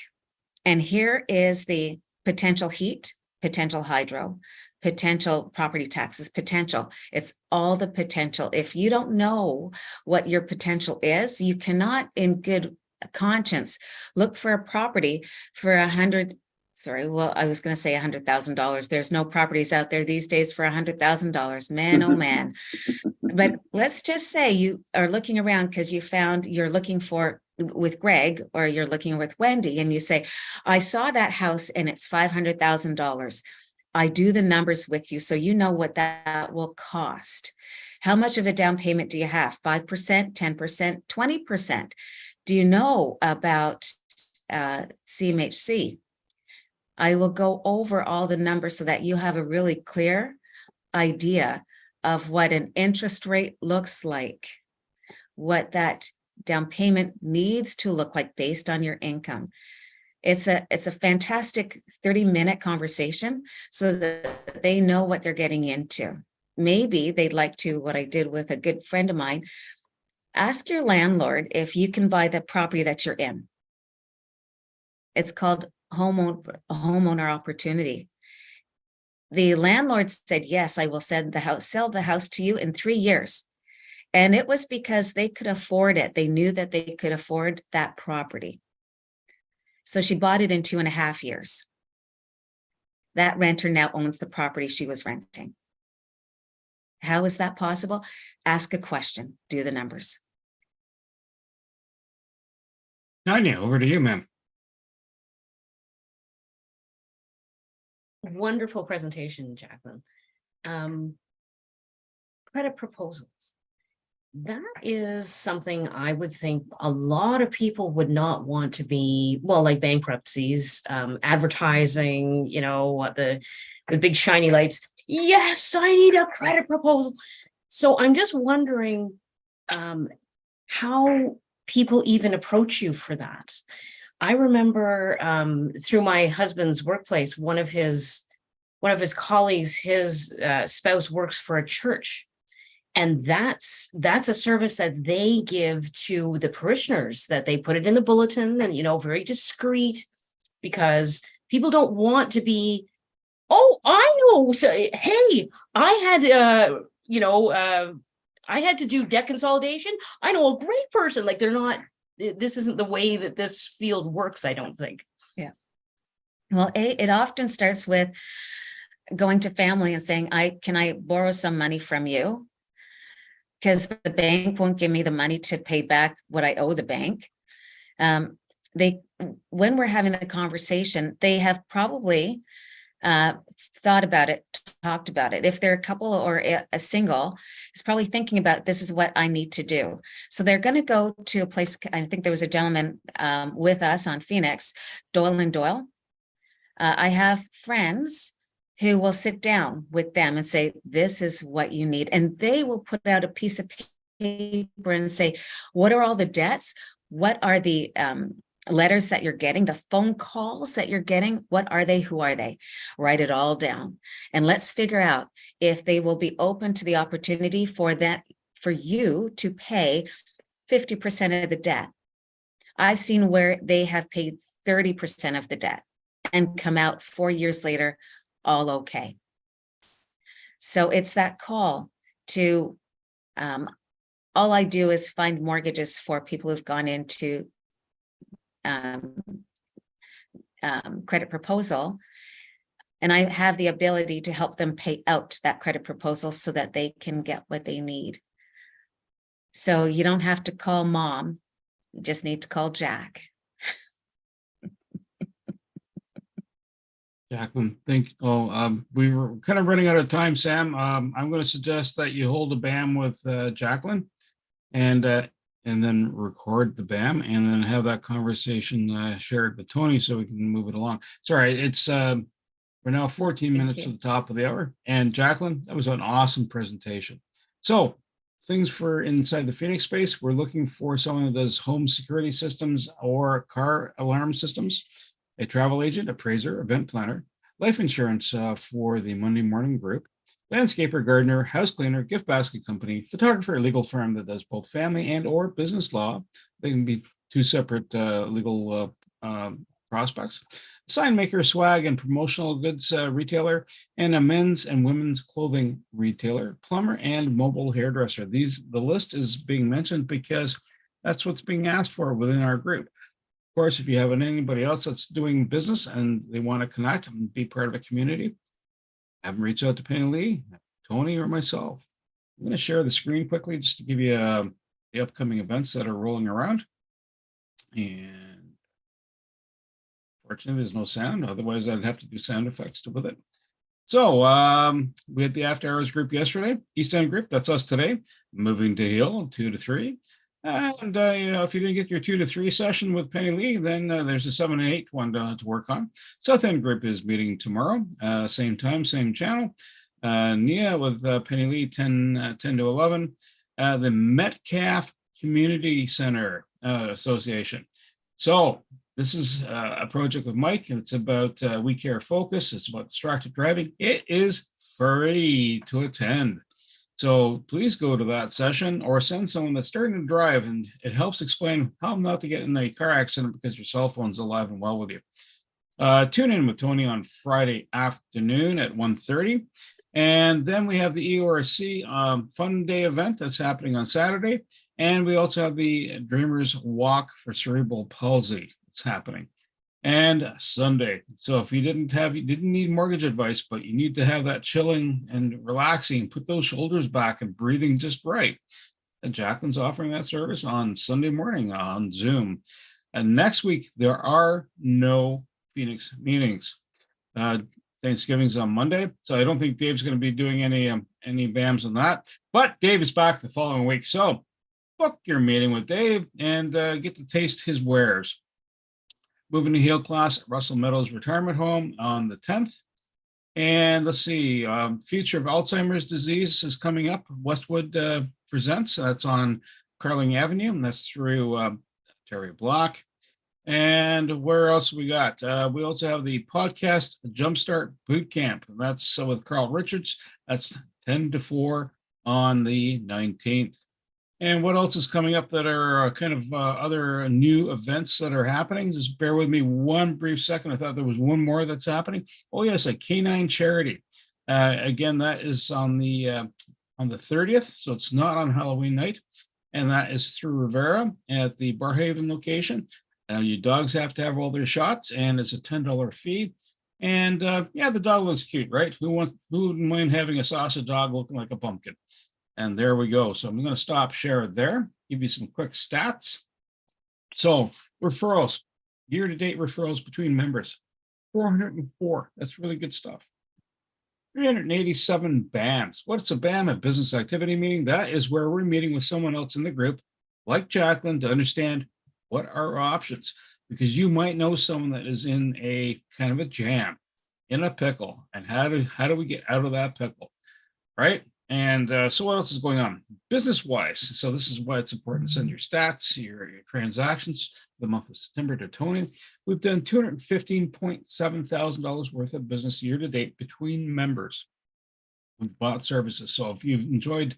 And here is the potential heat, potential hydro, potential property taxes, potential. It's all the potential. If you don't know what your potential is, you cannot in good conscience look for a property for $100,000. There's no properties out there these days for $100,000, man, oh man. But let's just say you are looking around because you're looking for with Greg, or you're looking with Wendy, and you say, I saw that house and it's $500,000. I do the numbers with you so you know what that will cost. How much of a down payment do you have? 5%, 10%, 20%? Do you know about CMHC? I will go over all the numbers so that you have a really clear idea of what an interest rate looks like, what that down payment needs to look like based on your income. It's a fantastic 30-minute conversation so that they know what they're getting into. Maybe they'd like to, what I did with a good friend of mine, ask your landlord if you can buy the property that you're in. It's called homeowner opportunity. The landlord said, yes, I will sell the house to you in 3 years. And it was because they could afford it. They knew that they could afford that property. So she bought it in 2.5 years. That renter now owns the property she was renting. How is that possible? Ask a question, do the numbers. Tanya, over to you, ma'am. Wonderful presentation, Jacqueline. Credit proposals. that is something I would think a lot of people would not want to be, well, like bankruptcies, advertising, the big shiny lights. Yes, I need a credit proposal. So I'm just wondering how people even approach you for that. I remember through my husband's workplace, one of his colleagues, his spouse works for a church. And that's a service that they give to the parishioners, that they put it in the bulletin and, very discreet, because people don't want to be, oh, I know. So, hey, I had to do debt consolidation. I know a great person. Like, they're not, this isn't the way that this field works, I don't think. Yeah. Well, it often starts with going to family and saying, can I borrow some money from you? Because the bank won't give me the money to pay back what I owe the bank. When we're having the conversation, they have probably thought about it, talked about it. If they're a couple or a single, is probably thinking about, this is what I need to do. So they're going to go to a place. I think there was a gentleman with us on Phoenix, Doyle and Doyle. I have friends who will sit down with them and say, this is what you need. And they will put out a piece of paper and say, what are all the debts? What are the letters that you're getting, the phone calls that you're getting? What are they? Who are they? Write it all down. And let's figure out if they will be open to the opportunity for you to pay 50% of the debt. I've seen where they have paid 30% of the debt and come out 4 years later, all okay. So it's that call to, all I do is find mortgages for people who've gone into credit proposal, and I have the ability to help them pay out that credit proposal so that they can get what they need. So you don't have to call mom, you just need to call Jack. Jacqueline, we were kind of running out of time, Sam. I'm going to suggest that you hold a BAM with Jacqueline and then record the BAM and then have that conversation shared with Tony so we can move it along. Sorry, it's we're now 14 minutes to the top of the hour. And Jacqueline, that was an awesome presentation. So things for inside the Phoenix space, we're looking for someone that does home security systems or car alarm systems, a travel agent, appraiser, event planner, life insurance for the Monday morning group, landscaper, gardener, house cleaner, gift basket company, photographer, legal firm that does both family and or business law. They can be two separate legal prospects. Sign maker, swag and promotional goods retailer, and a men's and women's clothing retailer, plumber, and mobile hairdresser. The list is being mentioned because that's what's being asked for within our group. Of course, if you have anybody else that's doing business and they want to connect and be part of a community, have them reach out to Penny Lee, Tony, or myself. I'm going to share the screen quickly just to give you the upcoming events that are rolling around. And fortunately, there's no sound. Otherwise, I'd have to do sound effects with it. So we had the After Hours group yesterday, East End group. That's us today. Moving to Hill, 2 to 3. And, if you didn't get your 2 to 3 session with Penny Lee, then there's a 7 and 8 one to work on. South End group is meeting tomorrow, same time, same channel. Nia with Penny Lee, 10 to 11. The Metcalf Community Center Association. So this is a project with Mike. It's about We Care Focus. It's about distracted driving. It is free to attend. So please go to that session or send someone that's starting to drive, and it helps explain how not to get in a car accident because your cell phone's alive and well with you. Tune in with Tony on Friday afternoon at 1:30. And then we have the EORC Fun Day event that's happening on Saturday. And we also have the Dreamers Walk for Cerebral Palsy that's happening. And Sunday. So if you didn't need mortgage advice, but you need to have that chilling and relaxing, put those shoulders back and breathing just right. And Jacqueline's offering that service on Sunday morning on Zoom. And next week, there are no Phoenix meetings. Thanksgiving's on Monday. So I don't think Dave's going to be doing any BAMs on that. But Dave is back the following week. So book your meeting with Dave and get to taste his wares. Moving to Heal class at Russell Meadows Retirement Home on the 10th. And let's see, Future of Alzheimer's Disease is coming up. Westwood presents. That's on Carling Avenue, and that's through Terry Block. And where else we got? We also have the podcast Jumpstart Boot Camp. And that's with Carl Richards. That's 10 to 4 on the 19th. And what else is coming up that are kind of other new events that are happening? Just bear with me one brief second. I thought there was one more that's happening. Oh yes, a canine charity. Again, that is on the 30th, so it's not on Halloween night, and that is through Rivera at the Barhaven location. Your dogs have to have all their shots, and it's a $10 fee. And yeah, the dog looks cute, right? Who wouldn't mind having a sausage dog looking like a pumpkin? And there we go. So I'm going to stop share there, give you some quick stats. So referrals, year-to-date referrals between members, 404. That's really good stuff. 387 BAMs. What's a BAM? A business activity meeting. That is where we're meeting with someone else in the group, like Jacqueline, to understand what are our options, because you might know someone that is in a kind of a jam, in a pickle, and how do we get out of that pickle, right? And so what else is going on business-wise? So this is why it's important to send your stats, your transactions for the month of September to Tony. We've done $215.7 thousand worth of business year-to-date between members. We've bought services. So if you've enjoyed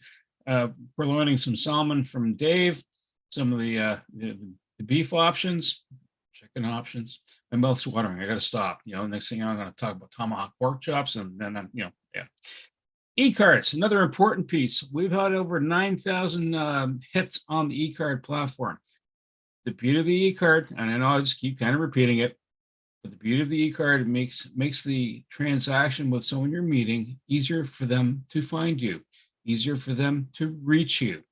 purloining some salmon from Dave, some of the beef options, chicken options, my mouth's watering. I got to stop. Next thing I'm going to talk about tomahawk pork chops, and then I'm, yeah. E-cards, another important piece. We've had over 9,000 hits on the e-card platform. The beauty of the e-card, and I know I just keep kind of repeating it, but the beauty of the e-card makes the transaction with someone you're meeting easier for them to find you, easier for them to reach you,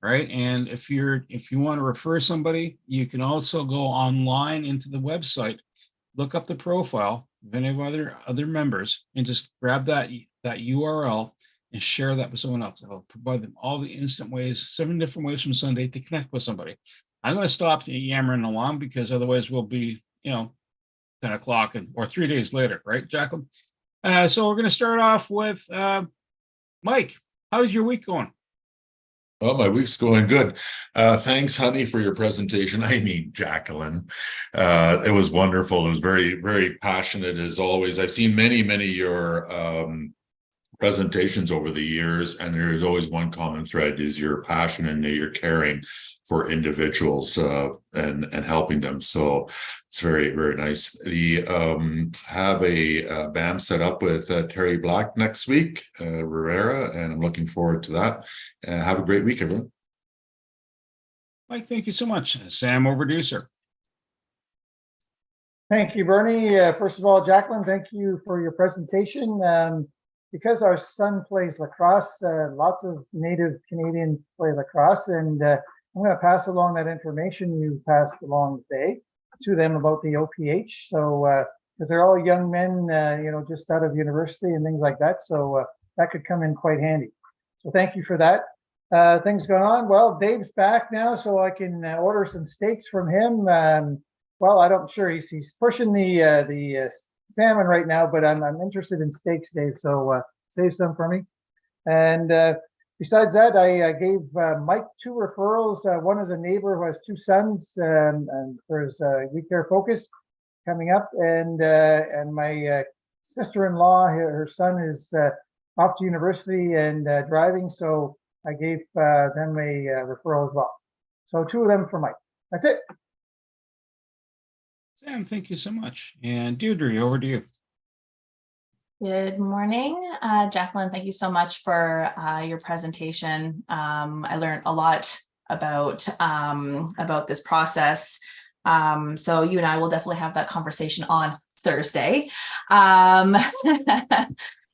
right? And if you want to refer somebody, you can also go online into the website, look up the profile of any of other members, and just grab that URL and share that with someone else. I'll provide them all the instant ways, 7 different ways from Sunday to connect with somebody. I'm going to stop yammering along, because otherwise we'll be, 10 o'clock or 3 days later, right, Jacqueline? So we're going to start off with Mike. How's your week going? Oh, my week's going good. Thanks, honey, for your presentation. I mean, Jacqueline. It was wonderful. It was very, very passionate as always. I've seen many of your presentations over the years, and there is always one common thread: is your passion and your caring for individuals and helping them. So it's very, very nice. We have a BAM set up with Terry Black next week, Rivera, and I'm looking forward to that. Have a great week, everyone. Mike, thank you so much. Sam, over to you, sir. Thank you, Bernie. First of all, Jacqueline, thank you for your presentation. Because our son plays lacrosse, lots of native Canadians play lacrosse, and I'm going to pass along that information you passed along today to them about the OPH. So, because they're all young men, just out of university and things like that. So that could come in quite handy. So thank you for that. Things going on. Well, Dave's back now, so I can order some steaks from him. Well, I'm sure he's pushing the salmon right now, but I'm interested in steaks, Dave. So save some for me. And besides that, I gave Mike 2 referrals. One is a neighbor who has 2 sons, and for his We Care Focus coming up, and my sister-in-law, her son is off to university and driving, so I gave them a referral as well. So 2 of them for Mike. That's it. Sam, thank you so much. And Deirdre, over to you. Good morning, Jacqueline. Thank you so much for your presentation. I learned a lot about this process. So you and I will definitely have that conversation on Thursday.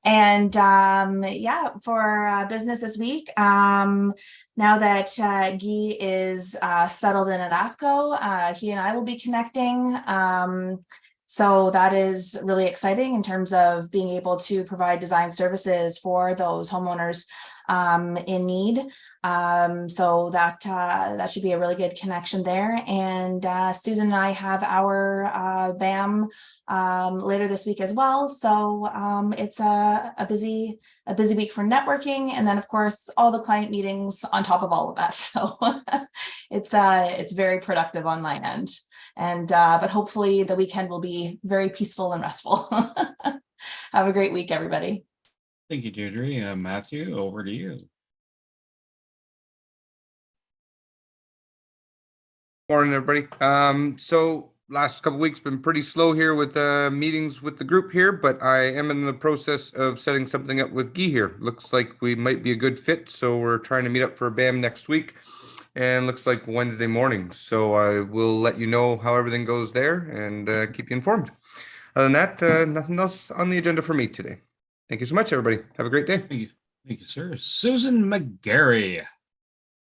And yeah, for business this week, now that Guy is settled in Alasco, he and I will be connecting. So that is really exciting in terms of being able to provide design services for those homeowners in need. So that should be a really good connection there. And Susan and I have our BAM later this week as well. So it's a busy week for networking, and then of course all the client meetings on top of all of that. So it's very productive on my end. And but hopefully the weekend will be very peaceful and restful. Have a great week, everybody. Thank you, Deirdre. Matthew, over to you. Morning, everybody. So last couple weeks been pretty slow here with meetings with the group here, but I am in the process of setting something up with Guy here. Looks like we might be a good fit, so we're trying to meet up for a BAM next week, and looks like Wednesday morning. So I will let you know how everything goes there and keep you informed. Other than that, nothing else on the agenda for me today. Thank you so much, everybody. Have a great day. Thank you, sir. Susan McGarry.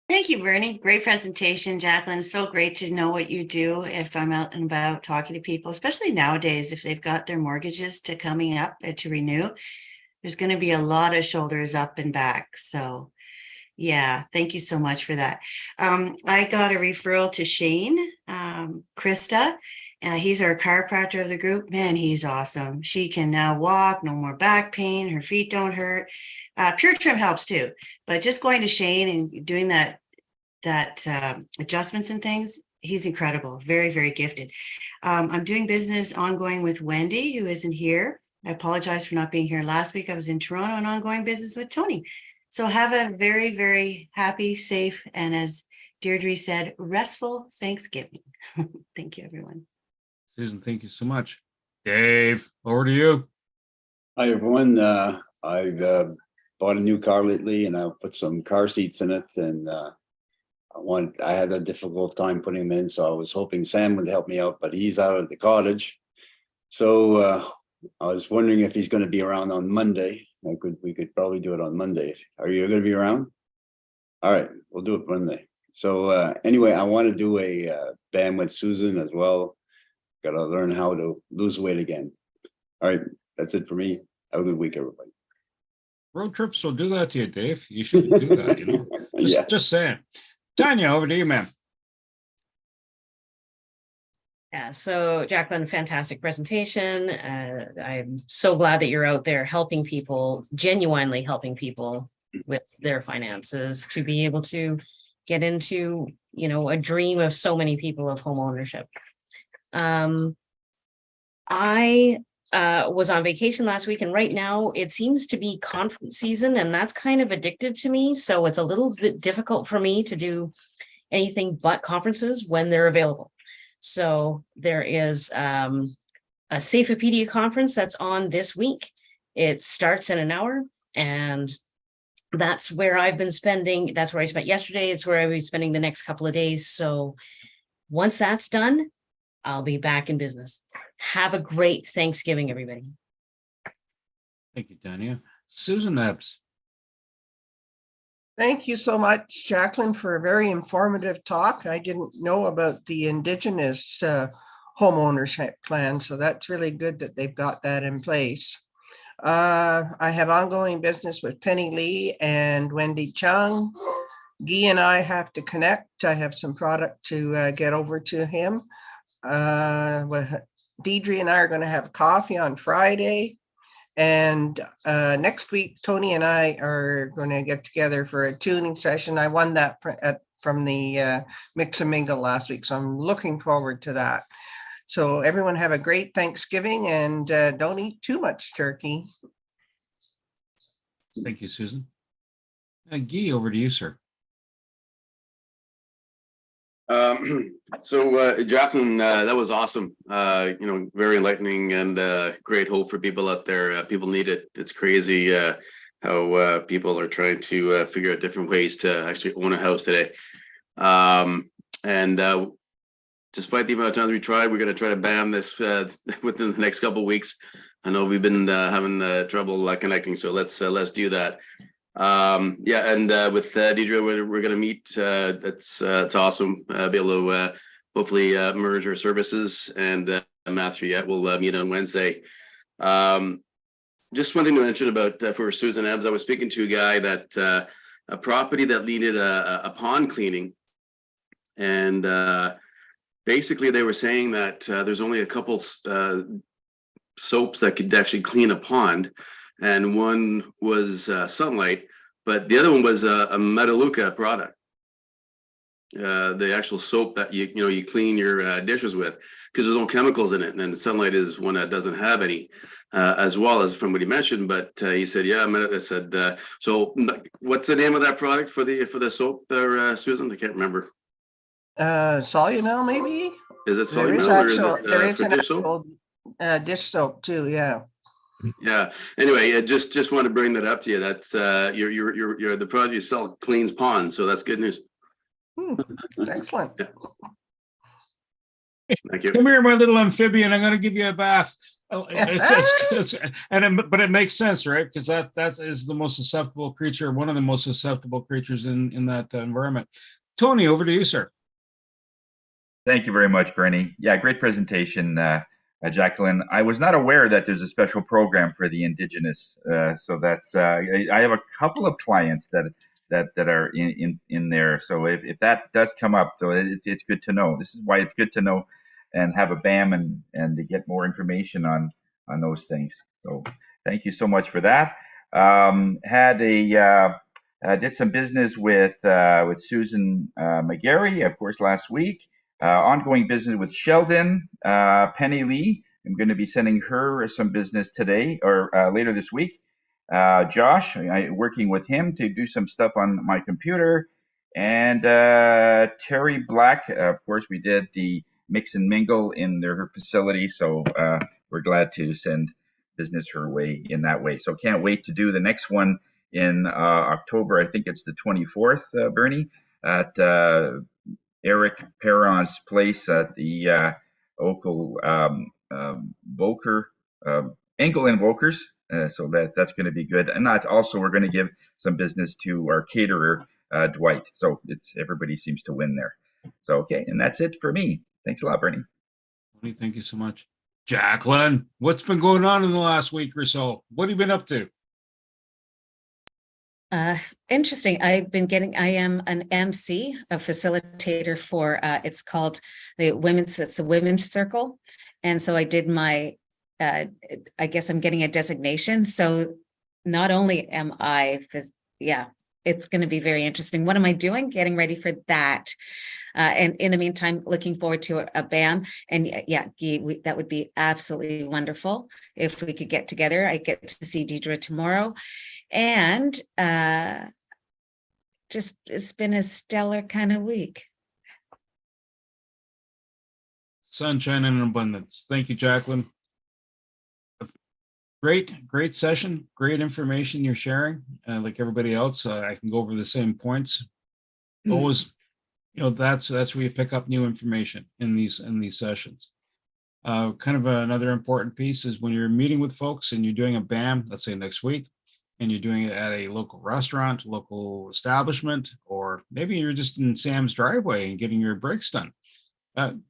Thank you, Bernie. Great presentation, Jacqueline. So great to know what you do if I'm out and about talking to people, especially nowadays, if they've got their mortgages coming up to renew. There's going to be a lot of shoulders up and back. So yeah, thank you so much for that. I got a referral to Shane, Krista. He's our chiropractor of the group. Man, he's awesome. She can now walk, no more back pain. Her feet don't hurt. Pure Trim helps too, but just going to Shane and doing that adjustments and things, he's incredible. Very, very gifted. I'm doing business ongoing with Wendy, who isn't here. I apologize for not being here last week. I was in Toronto and ongoing business with Tony. So have a very, very happy, safe, and as Deirdre said, restful Thanksgiving. Thank you, everyone. Susan, thank you so much. Dave, over to you. Hi, everyone. I've bought a new car lately, and I'll put some car seats in it. And I had a difficult time putting them in, so I was hoping Sam would help me out, but he's out at the cottage. So I was wondering if he's going to be around on Monday. We could probably do it on Monday. Are you going to be around? All right, we'll do it Monday. So anyway, I want to do a BAM with Susan as well. Got to learn how to lose weight again. All right, that's it for me. Have a good week, everybody. Road trips will do that to you, Dave. You shouldn't do that, you know. Just saying. Tanya, over to you, ma'am. Yeah, so Jacqueline, fantastic presentation. I'm so glad that you're out there helping people, genuinely helping people with their finances to be able to get into, you know, a dream of so many people of home ownership. I was on vacation last week, and right now it seems to be conference season, and that's kind of addictive to me. So it's a little bit difficult for me to do anything but conferences when they're available. So there is a Safeopedia conference that's on this week. It starts in an hour, and that's where I've been spending. That's where I spent yesterday. It's where I'll be spending the next couple of days. So once that's done, I'll be back in business. Have a great Thanksgiving, everybody. Thank you, Tanya. Susan Ebbs. Thank you so much, Jacqueline, for a very informative talk. I didn't know about the Indigenous home ownership plan, so that's really good that they've got that in place. I have ongoing business with Penny Lee and Wendy Chung. Guy and I have to connect. I have some product to get over to him. Deirdre and I are going to have coffee on Friday. And next week, Tony and I are going to get together for a tuning session. I won that from the Mix and Mingle last week, so I'm looking forward to that. So everyone have a great Thanksgiving, and don't eat too much turkey. Thank you, Susan. Guy, over to you, sir. So Jacqueline, that was awesome. You know, very enlightening and great hope for people out there. People need it. It's crazy how people are trying to figure out different ways to actually own a house today. And despite the amount of times we tried, we're going to try to BAM this within the next couple of weeks. I know we've been having trouble connecting, so let's do that. Yeah, and with Deirdre, we're going to meet. That's awesome. Be able to hopefully merge our services, and Matthew, yeah, we'll meet on Wednesday. just one thing to mention about for Susan Ebbs. I was speaking to a guy that a property that needed a pond cleaning, and basically they were saying that there's only a couple soaps that could actually clean a pond, and one was Sunlight, but the other one was a Metalluca product. The actual soap that you clean your dishes with, because there's no chemicals in it, and then Sunlight is one that doesn't have any, as well as from what he mentioned. But he said, yeah, I said, so what's the name of that product for the soap there, Susan? I can't remember. Solumel, maybe? Is it There is Solumel or is actual, it there is for an dish soap? actual dish soap too, yeah. Yeah. Anyway, just want to bring that up to you. That's your the product you sell cleans ponds, so that's good news. Excellent. Yeah. Thank you. Come here, my little amphibian. I'm going to give you a bath. But it makes sense, right? Because that is the most susceptible creature, one of the most susceptible creatures in that environment. Tony, over to you, sir. Thank you very much, Bernie. Yeah, great presentation, Jacqueline. I was not aware that there's a special program for the Indigenous. So that's I have a couple of clients that are in there. So if that does come up, so it's good to know. This is why it's good to know and have a BAM and to get more information on those things. So thank you so much for that. Did some business with Susan McGarry, of course, last week. Ongoing business with Sheldon, Penny Lee. I'm going to be sending her some business today or later this week. Josh, working with him to do some stuff on my computer. And Terry Black, of course, we did the mix and mingle in her facility. So we're glad to send business her way in that way. So can't wait to do the next one in October. I think it's the 24th, Bernie, at Eric Perron's place at the local Voker, Engel and Vokers. So that's going to be good. And that's also, we're going to give some business to our caterer, Dwight. So everybody seems to win there. So, okay. And that's it for me. Thanks a lot, Bernie. Tony, thank you so much. Jacqueline, what's been going on in the last week or so? What have you been up to? Interesting. I am an MC, a facilitator for, it's called it's a women's circle. And so I did my, I guess I'm getting a designation. So not only am I, it's going to be very interesting. What am I doing? Getting ready for that. And in the meantime, looking forward to a BAM. And yeah, that would be absolutely wonderful if we could get together. I get to see Deidre tomorrow. And it's been a stellar kind of week. Sunshine and abundance. Thank you, Jacqueline. Great session. Great information you're sharing. Like everybody else, I can go over the same points. Always, that's where you pick up new information in these sessions. Kind of another important piece is when you're meeting with folks and you're doing a BAM, let's say next week, and you're doing it at a local restaurant, local establishment, or maybe you're just in Sam's driveway and getting your breaks done.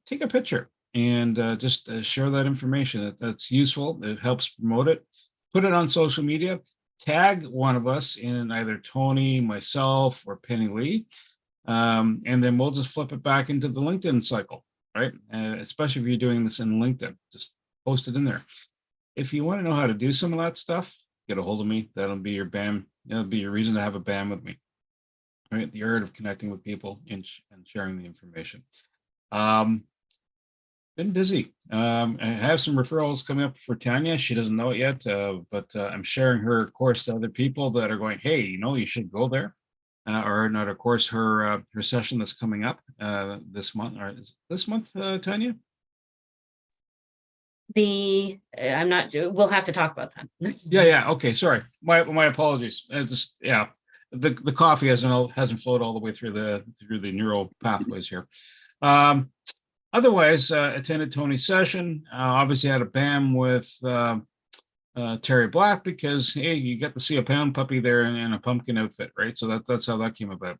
Take a picture and just share that information. That's useful. It helps promote it. Put it on social media. Tag one of us in either Tony, myself, or Penny Lee. And then we'll just flip it back into the LinkedIn cycle, right? Especially if you're doing this in LinkedIn, just post it in there. If you want to know how to do some of that stuff, get a hold of me. That'll be your BAM. That'll be your reason to have a BAM with me. Right? The art of connecting with people and sharing the information. Been busy. I have some referrals coming up for Tanya. She doesn't know it yet, but I'm sharing her course to other people that are going, hey, you should go there. Or not, of course, her session that's coming up this month. Or is this month, Tanya? I'm not. We'll have to talk about that. Yeah. Okay. Sorry. My apologies. The coffee hasn't flowed all the way through the neural pathways here. Otherwise, attended Tony's session. Obviously, had a BAM with Terry Black because hey, you get to see a pound puppy there in a pumpkin outfit, right? So that's how that came about.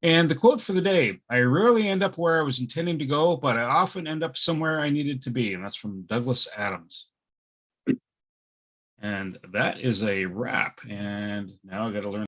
And the quote for the day: I rarely end up where I was intending to go, but I often end up somewhere I needed to be. And that's from Douglas Adams. And that is a wrap. And now I got to learn